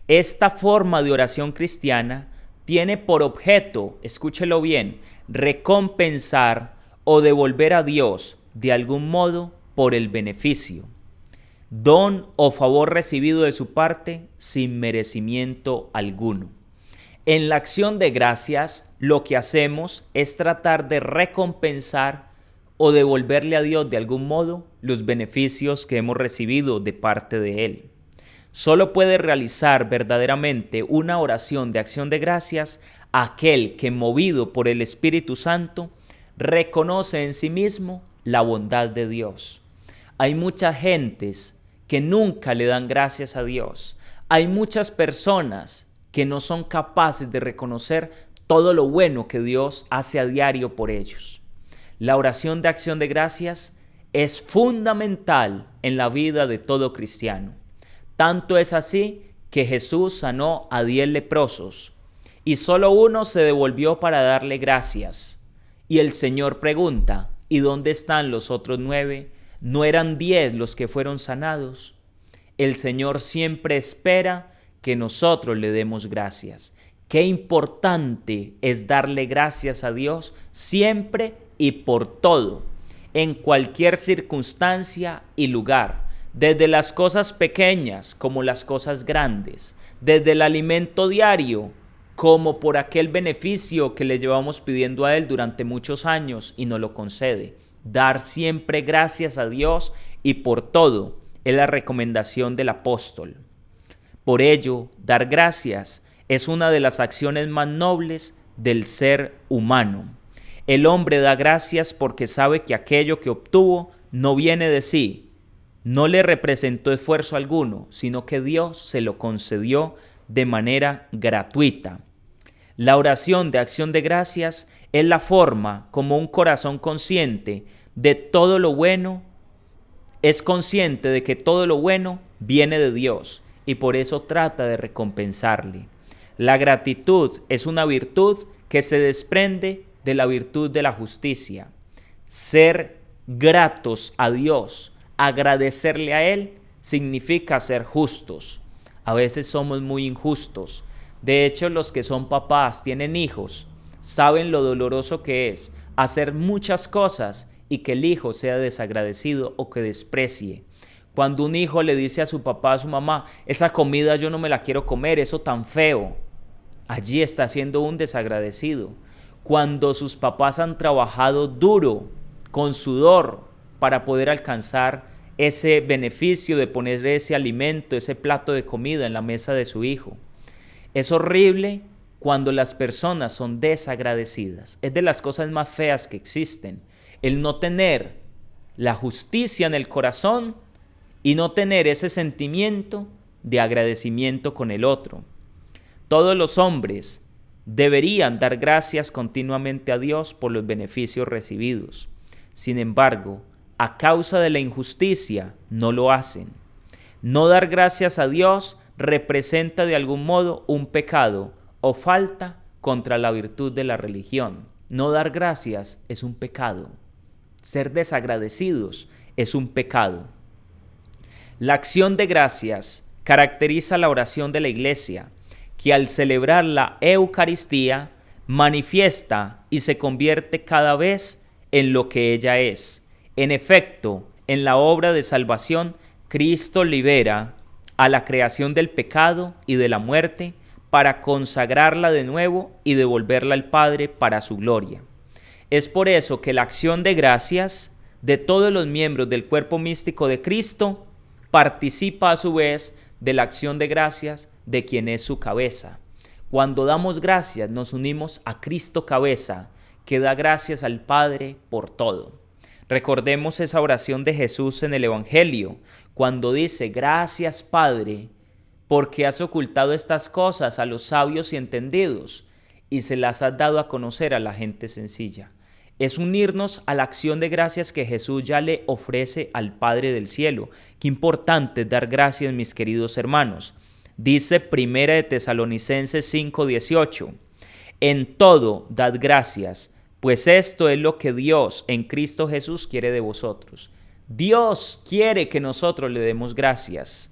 Esta forma de oración cristiana tiene por objeto, escúchelo bien, recompensar o devolver a Dios de algún modo por el beneficio, don o favor recibido de su parte sin merecimiento alguno. En la acción de gracias, lo que hacemos es tratar de recompensar o devolverle a Dios de algún modo los beneficios que hemos recibido de parte de Él. Solo puede realizar verdaderamente una oración de acción de gracias aquel que, movido por el Espíritu Santo, reconoce en sí mismo la bondad de Dios. Hay muchas gentes que nunca le dan gracias a Dios. Hay muchas personas que no son capaces de reconocer todo lo bueno que Dios hace a diario por ellos. La oración de acción de gracias es fundamental en la vida de todo cristiano. Tanto es así que Jesús sanó a 10 leprosos y solo uno se devolvió para darle gracias. Y el Señor pregunta: ¿y dónde están los otros 9? ¿No eran 10 los que fueron sanados? El Señor siempre espera que nosotros le demos gracias. Qué importante es darle gracias a Dios siempre y por todo, en cualquier circunstancia y lugar, desde las cosas pequeñas como las cosas grandes, desde el alimento diario como por aquel beneficio que le llevamos pidiendo a Él durante muchos años y nos lo concede. Dar siempre gracias a Dios y por todo, es la recomendación del apóstol. Por ello, dar gracias es una de las acciones más nobles del ser humano. El hombre da gracias porque sabe que aquello que obtuvo no viene de sí, no le representó esfuerzo alguno, sino que Dios se lo concedió de manera gratuita. La oración de acción de gracias es la forma como un corazón consciente de todo lo bueno, es consciente de que todo lo bueno viene de Dios y por eso trata de recompensarle. La gratitud es una virtud que se desprende de la virtud de la justicia. Ser gratos a Dios, agradecerle a Él, significa ser justos. A veces somos muy injustos. De hecho, los que son papás, tienen hijos, saben lo doloroso que es hacer muchas cosas y que el hijo sea desagradecido o que desprecie. Cuando un hijo le dice a su papá, a su mamá, esa comida yo no me la quiero comer, eso tan feo, allí está siendo un desagradecido. Cuando sus papás han trabajado duro, con sudor, para poder alcanzar ese beneficio de poner ese alimento, ese plato de comida en la mesa de su hijo. Es horrible cuando las personas son desagradecidas. Es de las cosas más feas que existen. El no tener la justicia en el corazón y no tener ese sentimiento de agradecimiento con el otro. Todos los hombres deberían dar gracias continuamente a Dios por los beneficios recibidos. Sin embargo, a causa de la injusticia, no lo hacen. No dar gracias a Dios representa de algún modo un pecado o falta contra la virtud de la religión. No dar gracias es un pecado. Ser desagradecidos es un pecado. La acción de gracias caracteriza la oración de la Iglesia, que al celebrar la Eucaristía manifiesta y se convierte cada vez en lo que ella es. En efecto, en la obra de salvación, Cristo libera a la creación del pecado y de la muerte para consagrarla de nuevo y devolverla al Padre para su gloria. Es por eso que la acción de gracias de todos los miembros del cuerpo místico de Cristo participa a su vez de la acción de gracias de quien es su cabeza. Cuando damos gracias nos unimos a Cristo cabeza, que da gracias al Padre por todo. Recordemos esa oración de Jesús en el Evangelio, cuando dice: gracias Padre, porque has ocultado estas cosas a los sabios y entendidos y se las has dado a conocer a la gente sencilla. Es unirnos a la acción de gracias que Jesús ya le ofrece al Padre del cielo. Qué importante es dar gracias, mis queridos hermanos. Dice 1 de Tesalonicenses 5:18, en todo dad gracias, pues esto es lo que Dios en Cristo Jesús quiere de vosotros. Dios quiere que nosotros le demos gracias.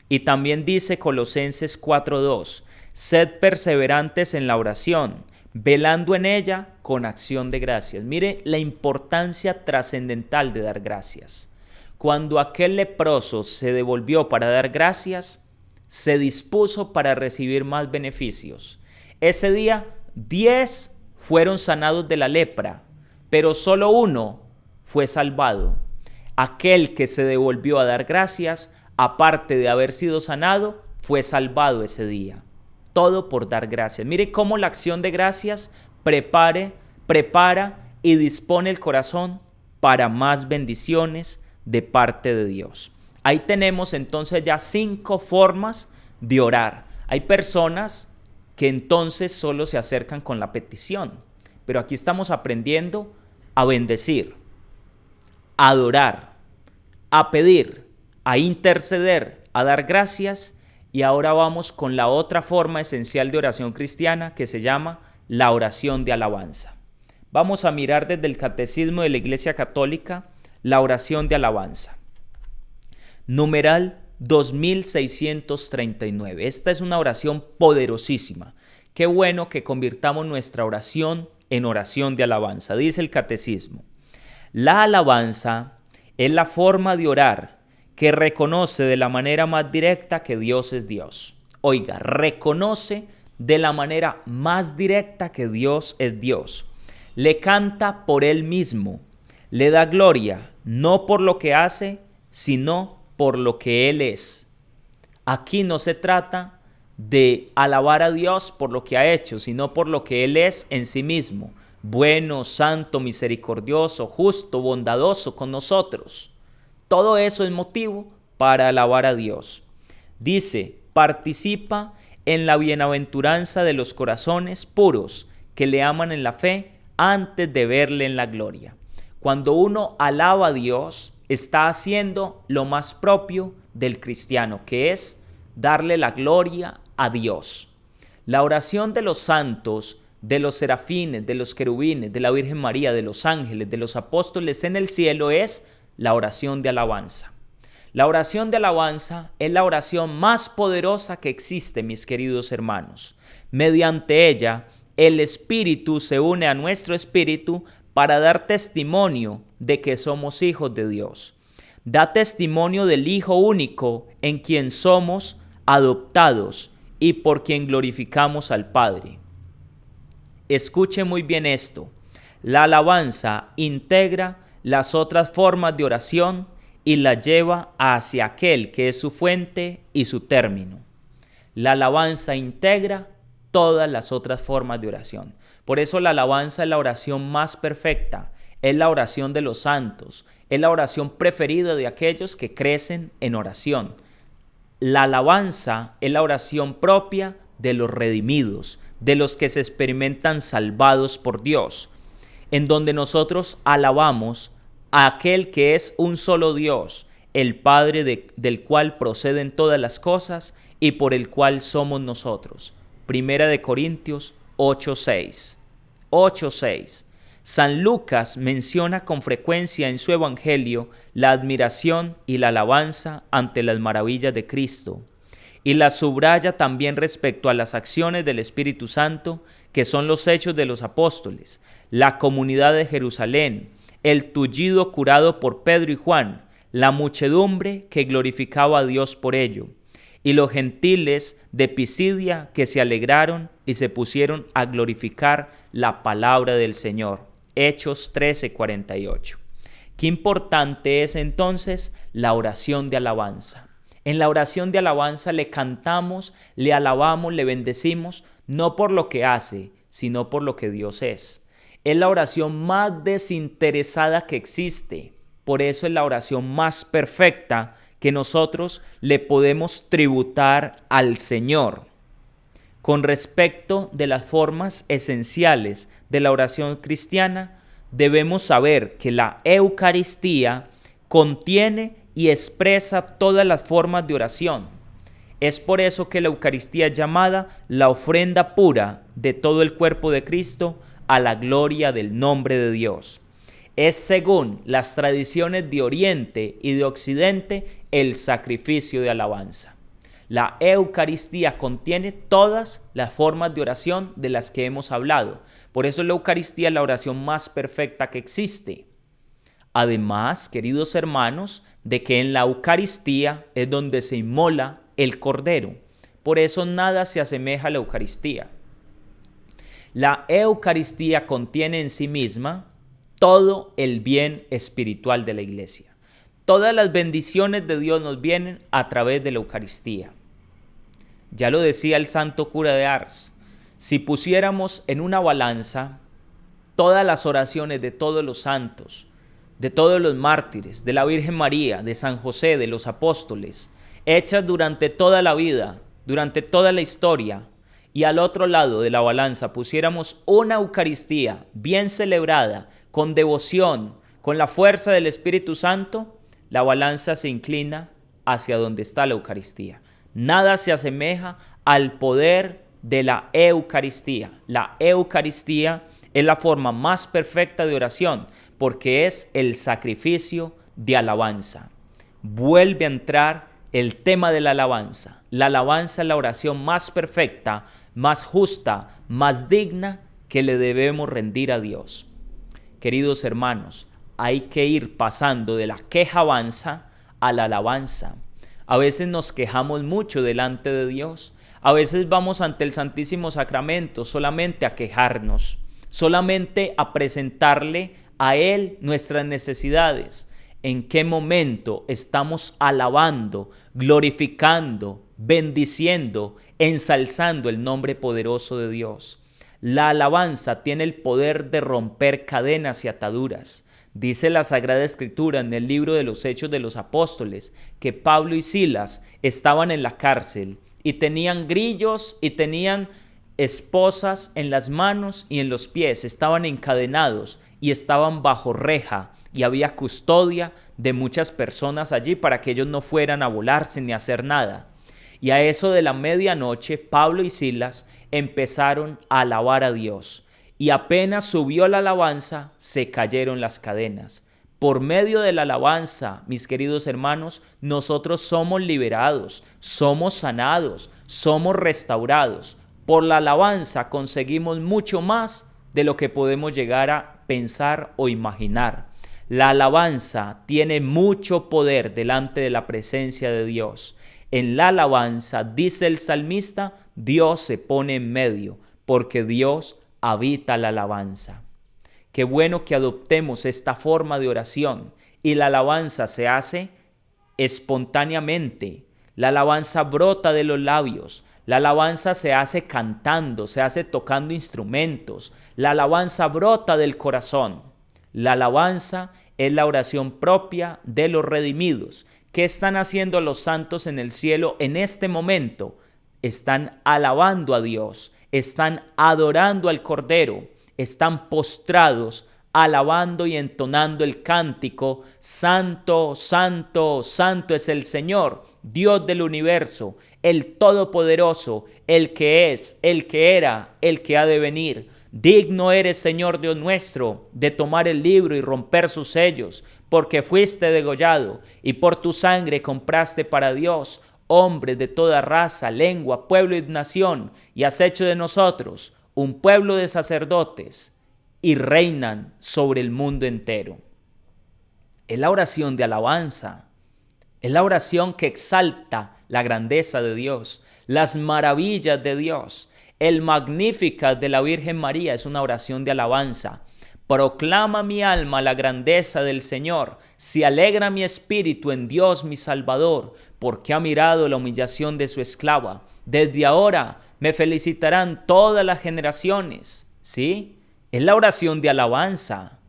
Y también dice Colosenses 4:2, sed perseverantes en la oración, velando en ella con acción de gracias. Mire la importancia trascendental de dar gracias. Cuando aquel leproso se devolvió para dar gracias, se dispuso para recibir más beneficios. Ese día 10 fueron sanados de la lepra, pero solo uno fue salvado. Aquel que se devolvió a dar gracias, aparte de haber sido sanado, fue salvado ese día. Todo por dar gracias. Mire cómo la acción de gracias prepara y dispone el corazón para más bendiciones de parte de Dios. Ahí tenemos entonces ya 5 formas de orar. Hay personas que entonces solo se acercan con la petición, pero aquí estamos aprendiendo a bendecir, a adorar, a pedir, a interceder, a dar gracias. Y ahora vamos con la otra forma esencial de oración cristiana que se llama la oración de alabanza. Vamos a mirar desde el Catecismo de la Iglesia Católica la oración de alabanza. Numeral 2639. Esta es una oración poderosísima. Qué bueno que convirtamos nuestra oración en oración de alabanza. Dice el Catecismo: la alabanza es la forma de orar que reconoce de la manera más directa que Dios es Dios. Oiga, reconoce de la manera más directa que Dios es Dios. Le canta por Él mismo, le da gloria, no por lo que hace, sino por lo que Él es. Aquí no se trata de alabar a Dios por lo que ha hecho, sino por lo que Él es en sí mismo: bueno, santo, misericordioso, justo, bondadoso con nosotros. Todo eso es motivo para alabar a Dios. Dice: participa en la bienaventuranza de los corazones puros que le aman en la fe antes de verle en la gloria. Cuando uno alaba a Dios, está haciendo lo más propio del cristiano, que es darle la gloria a Dios. La oración de los santos, de los serafines, de los querubines, de la Virgen María, de los ángeles, de los apóstoles en el cielo es la oración de alabanza. La oración de alabanza es la oración más poderosa que existe, mis queridos hermanos. Mediante ella, el Espíritu se une a nuestro espíritu para dar testimonio de que somos hijos de Dios. Da testimonio del Hijo único en quien somos adoptados y por quien glorificamos al Padre. Escuche muy bien esto: la alabanza integra las otras formas de oración y la lleva hacia aquel que es su fuente y su término. La alabanza integra todas las otras formas de oración. Por eso la alabanza es la oración más perfecta, es la oración de los santos, es la oración preferida de aquellos que crecen en oración. La alabanza es la oración propia de los redimidos, de los que se experimentan salvados por Dios, en donde nosotros alabamos a aquel que es un solo Dios, el Padre del cual proceden todas las cosas y por el cual somos nosotros. Primera de Corintios 8:6. 8:6. San Lucas menciona con frecuencia en su evangelio la admiración y la alabanza ante las maravillas de Cristo, y la subraya también respecto a las acciones del Espíritu Santo, que son los hechos de los apóstoles, la comunidad de Jerusalén, el tullido curado por Pedro y Juan, la muchedumbre que glorificaba a Dios por ello, y los gentiles de Pisidia que se alegraron y se pusieron a glorificar la palabra del Señor. Hechos 13:48. Qué importante es entonces la oración de alabanza. En la oración de alabanza le cantamos, le alabamos, le bendecimos, no por lo que hace, sino por lo que Dios es. Es la oración más desinteresada que existe. Por eso es la oración más perfecta que nosotros le podemos tributar al Señor. Con respecto de las formas esenciales de la oración cristiana, debemos saber que la Eucaristía contiene y expresa todas las formas de oración. Es por eso que la Eucaristía es llamada la ofrenda pura de todo el cuerpo de Cristo a la gloria del nombre de Dios. Es, según las tradiciones de Oriente y de Occidente, el sacrificio de alabanza. La Eucaristía contiene todas las formas de oración de las que hemos hablado. Por eso la Eucaristía es la oración más perfecta que existe. Además, queridos hermanos, de que en la Eucaristía es donde se inmola el Cordero. Por eso nada se asemeja a la Eucaristía. La Eucaristía contiene en sí misma todo el bien espiritual de la Iglesia. Todas las bendiciones de Dios nos vienen a través de la Eucaristía. Ya lo decía el santo cura de Ars: si pusiéramos en una balanza todas las oraciones de todos los santos, de todos los mártires, de la Virgen María, de San José, de los apóstoles, hechas durante toda la vida, durante toda la historia, y al otro lado de la balanza pusiéramos una Eucaristía bien celebrada, con devoción, con la fuerza del Espíritu Santo, la balanza se inclina hacia donde está la Eucaristía. Nada se asemeja al poder de la Eucaristía. La Eucaristía es la forma más perfecta de oración, porque es el sacrificio de alabanza. Vuelve a entrar el tema de la alabanza. La alabanza es la oración más perfecta, más justa, más digna que le debemos rendir a Dios. Queridos hermanos, hay que ir pasando de la quejabanza a la alabanza. A veces nos quejamos mucho delante de Dios. A veces vamos ante el Santísimo Sacramento solamente a quejarnos, solamente a presentarle a Él nuestras necesidades. en qué momento estamos alabando, glorificando, bendiciendo, ensalzando el nombre poderoso de Dios. La alabanza tiene el poder de romper cadenas y ataduras. Dice la Sagrada Escritura en el libro de los Hechos de los Apóstoles que Pablo y Silas estaban en la cárcel y tenían grillos y tenían esposas en las manos y en los pies, estaban encadenados y estaban bajo reja y había custodia de muchas personas allí para que ellos no fueran a volarse ni a hacer nada. Y a eso de la medianoche, Pablo y Silas empezaron a alabar a Dios. Y apenas subió la alabanza, se cayeron las cadenas. Por medio de la alabanza, mis queridos hermanos, nosotros somos liberados, somos sanados, somos restaurados. Por la alabanza conseguimos mucho más de lo que podemos llegar a pensar o imaginar. La alabanza tiene mucho poder delante de la presencia de Dios. En la alabanza, dice el salmista, Dios se pone en medio, porque Dios habita la alabanza. Qué bueno que adoptemos esta forma de oración y la alabanza se hace espontáneamente. La alabanza brota de los labios. La alabanza se hace cantando, se hace tocando instrumentos. La alabanza brota del corazón. La alabanza es la oración propia de los redimidos. ¿Qué están haciendo los santos en el cielo en este momento? Están alabando a Dios, están adorando al Cordero, están postrados, alabando y entonando el cántico: Santo, Santo, Santo es el Señor, Dios del universo, el Todopoderoso, el que es, el que era, el que ha de venir. Digno eres, Señor Dios nuestro, de tomar el libro y romper sus sellos, porque fuiste degollado y por tu sangre compraste para Dios hombres de toda raza, lengua, pueblo y nación, y has hecho de nosotros un pueblo de sacerdotes y reinan sobre el mundo entero. Es la oración de alabanza, es la oración que exalta la grandeza de Dios, las maravillas de Dios. El Magnificat de la Virgen María es una oración de alabanza. Proclama mi alma la grandeza del Señor, se alegra mi espíritu en Dios mi Salvador, porque ha mirado la humillación de su esclava. Desde ahora me felicitarán todas las generaciones. ¿Sí? Es la oración de alabanza,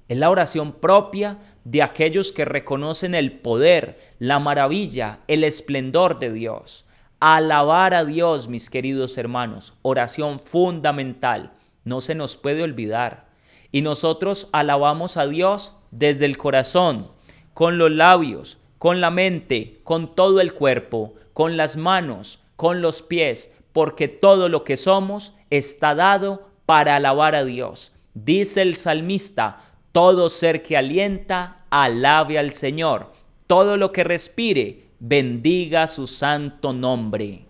es la oración propia de aquellos que reconocen el poder, la maravilla, el esplendor de Dios. Alabar a Dios, mis queridos hermanos, oración fundamental, no se nos puede olvidar. Y nosotros alabamos a Dios desde el corazón, con los labios, con la mente, con todo el cuerpo, con las manos, con los pies, porque todo lo que somos está dado para alabar a Dios. Dice el salmista: todo ser que alienta, alabe al Señor. Todo lo que respire, bendiga su santo nombre.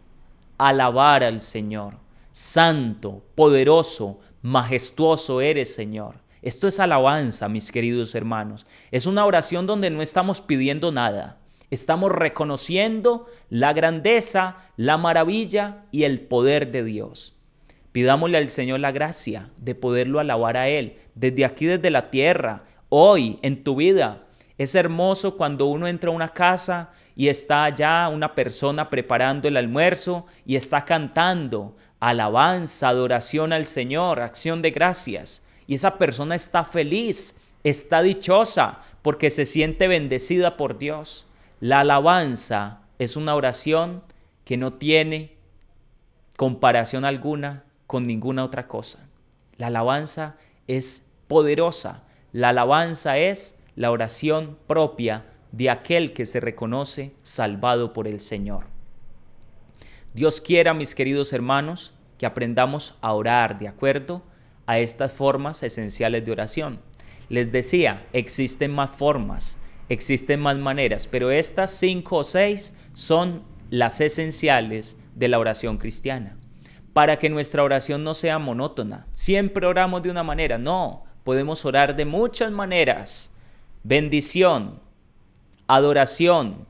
Alabar al Señor. Santo, poderoso, majestuoso eres, Señor. Esto es alabanza, mis queridos hermanos. Es una oración donde no estamos pidiendo nada. Estamos reconociendo la grandeza, la maravilla y el poder de Dios. Pidámosle al Señor la gracia de poderlo alabar a Él, desde aquí, desde la tierra, hoy, en tu vida. Es hermoso cuando uno entra a una casa y está allá una persona preparando el almuerzo y está cantando alabanza, adoración al Señor, acción de gracias. Y esa persona está feliz, está dichosa porque se siente bendecida por Dios. La alabanza es una oración que no tiene comparación alguna con ninguna otra cosa. La alabanza es poderosa. La alabanza es la oración propia de aquel que se reconoce salvado por el Señor. Dios quiera, mis queridos hermanos, que aprendamos a orar de acuerdo a estas formas esenciales de oración. Les decía, existen más formas, existen más maneras, pero estas 5 o 6 son las esenciales de la oración cristiana. Para que nuestra oración no sea monótona, siempre oramos de una manera, no, podemos orar de muchas maneras. Bendición, adoración,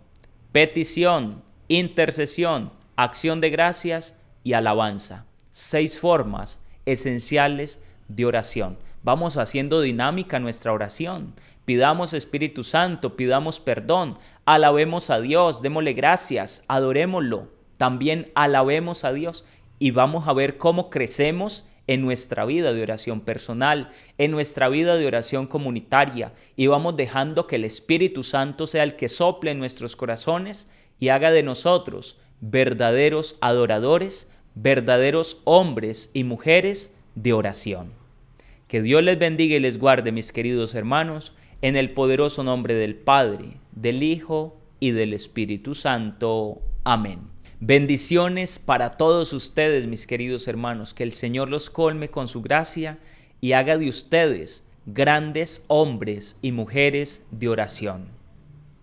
petición, intercesión, acción de gracias y alabanza. 6 formas esenciales de oración. Vamos haciendo dinámica nuestra oración. Pidamos Espíritu Santo, pidamos perdón, alabemos a Dios, démosle gracias, adorémoslo, también alabemos a Dios y vamos a ver cómo crecemos en nuestra vida de oración personal, en nuestra vida de oración comunitaria y vamos dejando que el Espíritu Santo sea el que sople en nuestros corazones y haga de nosotros verdaderos adoradores, verdaderos hombres y mujeres de oración. Que Dios les bendiga y les guarde, mis queridos hermanos, en el poderoso nombre del Padre, del Hijo y del Espíritu Santo. Amén. Bendiciones para todos ustedes, mis queridos hermanos, que el Señor los colme con su gracia y haga de ustedes grandes hombres y mujeres de oración.